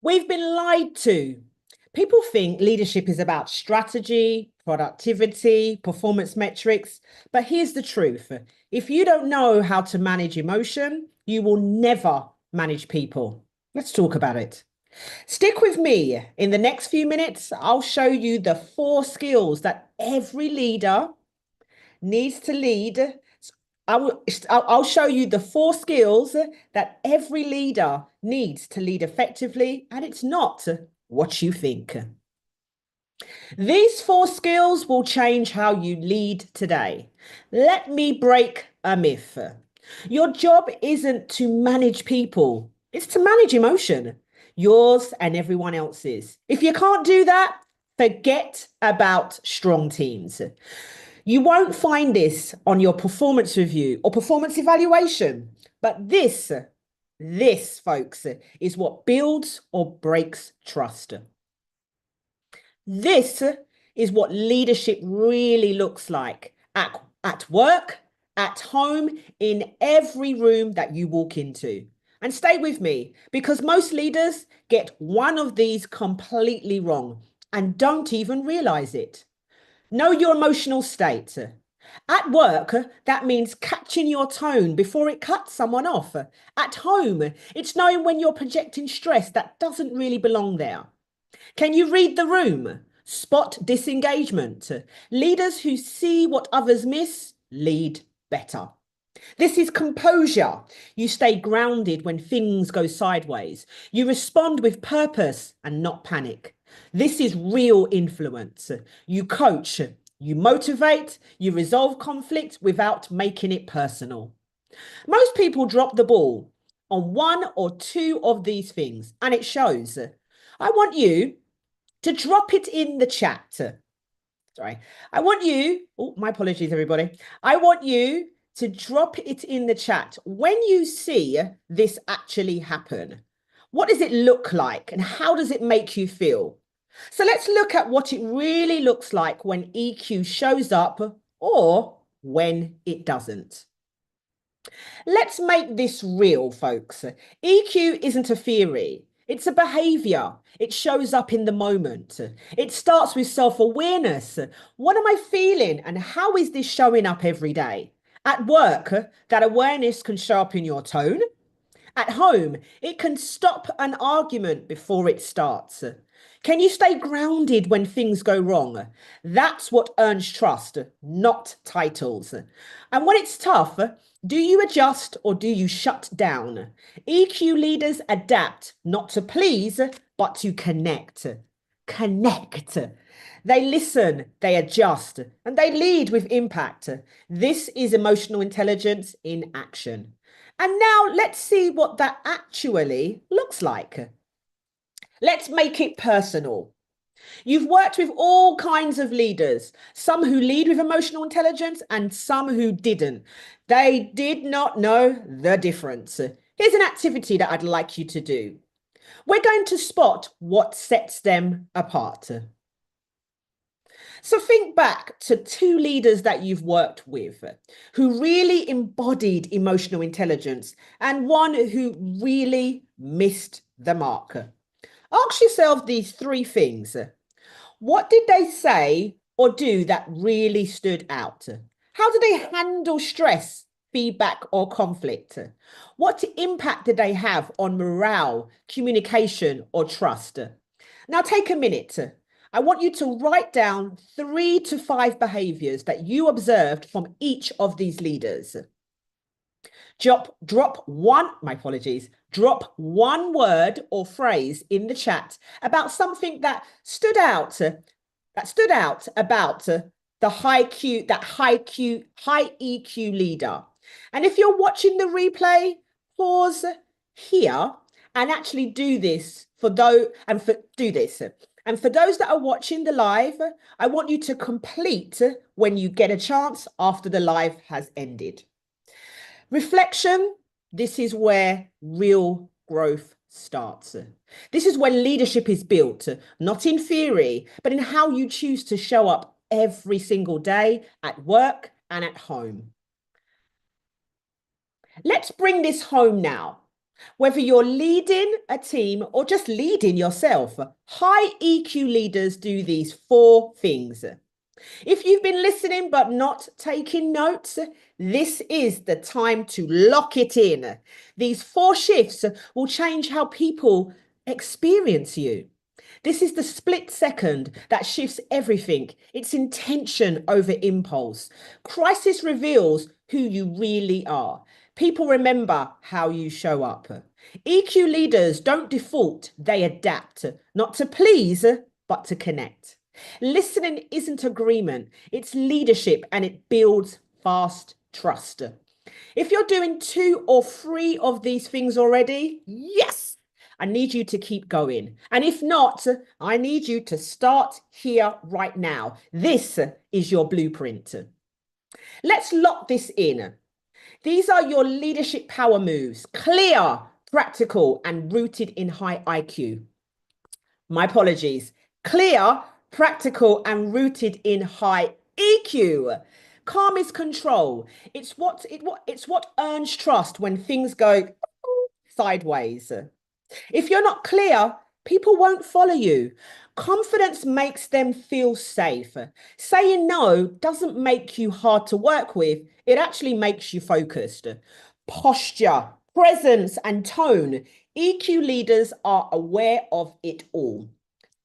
We've been lied to. People think leadership is about strategy, productivity, performance metrics. But here's the truth. If you don't know how to manage emotion, you will never manage people. Let's talk about it. Stick with me. In the next few minutes, I'll show you the 4 skills that every leader needs to lead. I'll show you the 4 skills that every leader needs to lead effectively, and it's not what you think. These 4 skills will change how you lead today. Let me break a myth. Your job isn't to manage people, it's to manage emotion, yours and everyone else's. If you can't do that, forget about strong teams. You won't find this on your performance review or performance evaluation, but this, folks, is what builds or breaks trust. This is what leadership really looks like at work, at home, in every room that you walk into. And stay with me, because most leaders get one of these completely wrong and don't even realize it. Know your emotional state. At work, that means catching your tone before it cuts someone off. At home, it's knowing when you're projecting stress that doesn't really belong there. Can you read the room? Spot disengagement. Leaders who see what others miss lead better. This is composure. You stay grounded when things go sideways. You respond with purpose and not panic. This is real influence. You coach, you motivate, you resolve conflict without making it personal. Most people drop the ball on 1 or 2 of these things, and it shows. I want you to drop it in the chat. Sorry. My apologies, everybody. I want you to drop it in the chat. When you see this actually happen, what does it look like and how does it make you feel? So let's look at what it really looks like when EQ shows up or when it doesn't. Let's make this real, folks. EQ isn't a theory. It's a behavior. It shows up in the moment. It starts with self-awareness. What am I feeling and how is this showing up every day? At work, that awareness can show up in your tone. At home, it can stop an argument before it starts. Can you stay grounded when things go wrong? That's what earns trust, not titles. And when it's tough, do you adjust or do you shut down? EQ leaders adapt, not to please, but to connect. Connect. They listen, they adjust, and they lead with impact. This is emotional intelligence in action. And now let's see what that actually looks like. Let's make it personal. You've worked with all kinds of leaders, some who lead with emotional intelligence and some who didn't. They did not know the difference. Here's an activity that I'd like you to do. We're going to spot what sets them apart. So think back to 2 leaders that you've worked with who really embodied emotional intelligence and one who really missed the mark. Ask yourself these 3 things. What did they say or do that really stood out? How did they handle stress, feedback, or conflict? What impact did they have on morale, communication, or trust? Now take a minute. I want you to write down 3 to 5 behaviors that you observed from each of these leaders. Drop one word or phrase in the chat about something that stood out about the high EQ leader. And if you're watching the replay, pause here and actually do this And for those that are watching the live, I want you to complete when you get a chance after the live has ended. Reflection, this is where real growth starts. This is when leadership is built, not in theory, but in how you choose to show up every single day at work and at home. Let's bring this home now. Whether you're leading a team or just leading yourself, high EQ leaders do these four things. If you've been listening but not taking notes, this is the time to lock it in. These four shifts will change how people experience you. This is the split second that shifts everything. It's intention over impulse. Crisis reveals who you really are. People remember how you show up. EQ leaders don't default, they adapt, not to please, but to connect. Listening isn't agreement, it's leadership, and it builds fast trust. If you're doing two or three of these things already, yes, I need you to keep going. And if not, I need you to start here right now. This is your blueprint. Let's lock this in. These are your leadership power moves, clear, practical, and rooted in high IQ. My apologies. Clear, practical, and rooted in high EQ. Calm is control. It's what earns trust when things go sideways. If you're not clear, people won't follow you. Confidence makes them feel safe. Saying no doesn't make you hard to work with, it actually makes you focused. Posture, presence, and tone. EQ leaders are aware of it all.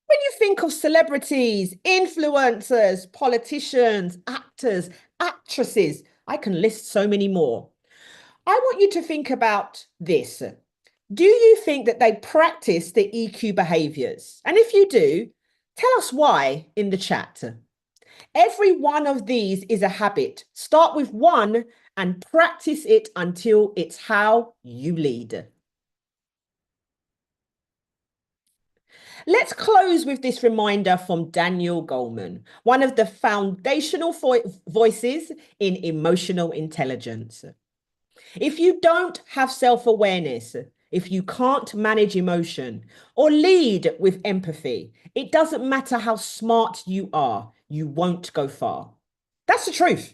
When you think of celebrities, influencers, politicians, actors, actresses, I can list so many more. I want you to think about this. Do you think that they practice the EQ behaviors? And if you do, tell us why in the chat. Every one of these is a habit. Start with one and practice it until it's how you lead. Let's close with this reminder from Daniel Goleman, one of the foundational voices in emotional intelligence. If you don't have self-awareness, if you can't manage emotion or lead with empathy, it doesn't matter how smart you are, you won't go far. That's the truth.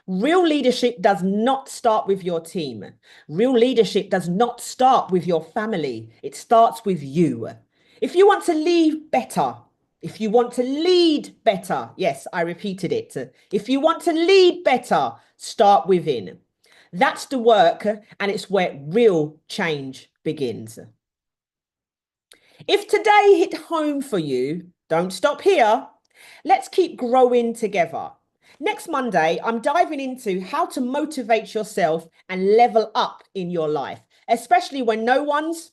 Real leadership does not start with your team. Real leadership does not start with your family. It starts with you. If you want to lead better, if you want to lead better, yes, I repeated it. If you want to lead better, start within. That's the work, and it's where real change begins. If today hit home for you, don't stop here. Let's keep growing together. Next Monday, I'm diving into how to motivate yourself and level up in your life, especially when no one's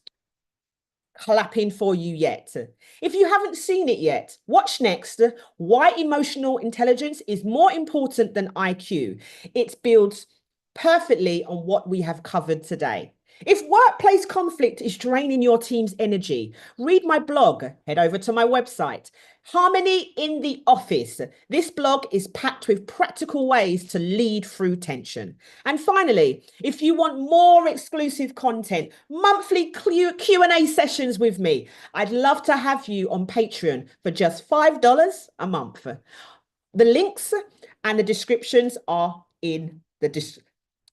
clapping for you yet. If you haven't seen it yet, watch next. Why emotional intelligence is more important than IQ. It builds perfectly on what we have covered today. If workplace conflict is draining your team's energy, read my blog, head over to my website, Harmony in the Office. This blog is packed with practical ways to lead through tension. And finally, if you want more exclusive content, monthly Q&A sessions with me, I'd love to have you on Patreon for just $5 a month. The links and the descriptions are in the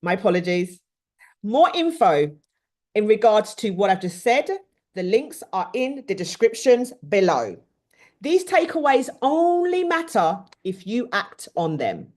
my apologies. More info in regards to what I've just said, the links are in the descriptions below. These takeaways only matter if you act on them.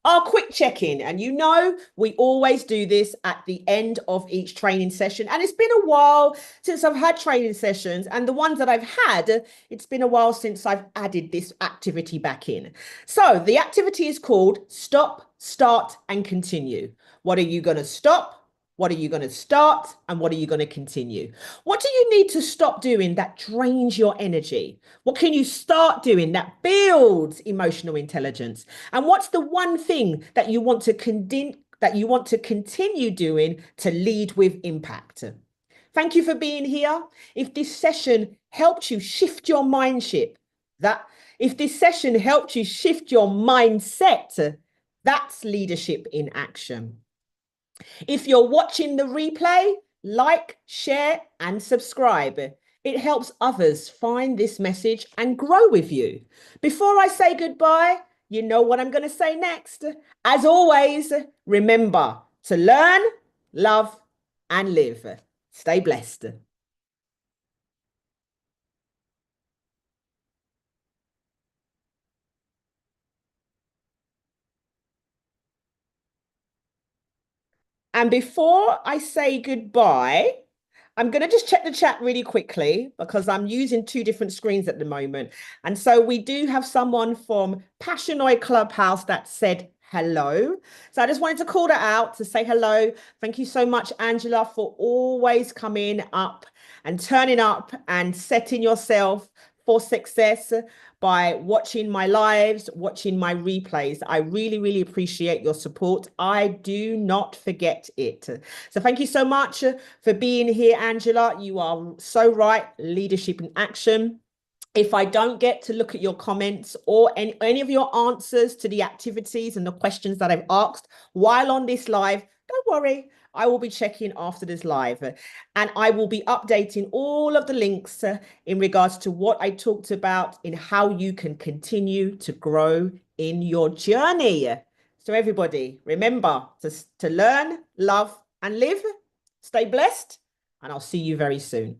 Our quick check-in, and you know we always do this at the end of each training session, and it's been a while since I've had training sessions, and the ones that I've had, it's been a while since I've added this activity back in. So the activity is called Stop, Start, and Continue. What are you going to stop? What are you going to start? And what are you going to continue? What do you need to stop doing that drains your energy? What can you start doing that builds emotional intelligence? And what's the one thing that you want to continue doing to lead with impact? Thank you for being here. If this session helped you shift your mindset, that's leadership in action. If you're watching the replay, like, share, and subscribe. It helps others find this message and grow with you. Before I say goodbye, you know what I'm going to say next. As always, remember to learn, love, and live. Stay blessed. And before I say goodbye, I'm going to just check the chat really quickly because I'm using two different screens at the moment. And so we do have someone from Passionoid Clubhouse that said hello. So I just wanted to call that out to say hello. Thank you so much, Angela, for always coming up and turning up and setting yourself for success by watching my lives, watching my replays. I really, really appreciate your support. I do not forget it. So thank you so much for being here, Angela. You are so right. Leadership in action. If I don't get to look at your comments or any of your answers to the activities and the questions that I've asked while on this live, don't worry. I will be checking after this live and I will be updating all of the links in regards to what I talked about in how you can continue to grow in your journey. So everybody, remember to learn, love, and live. Stay blessed, and I'll see you very soon.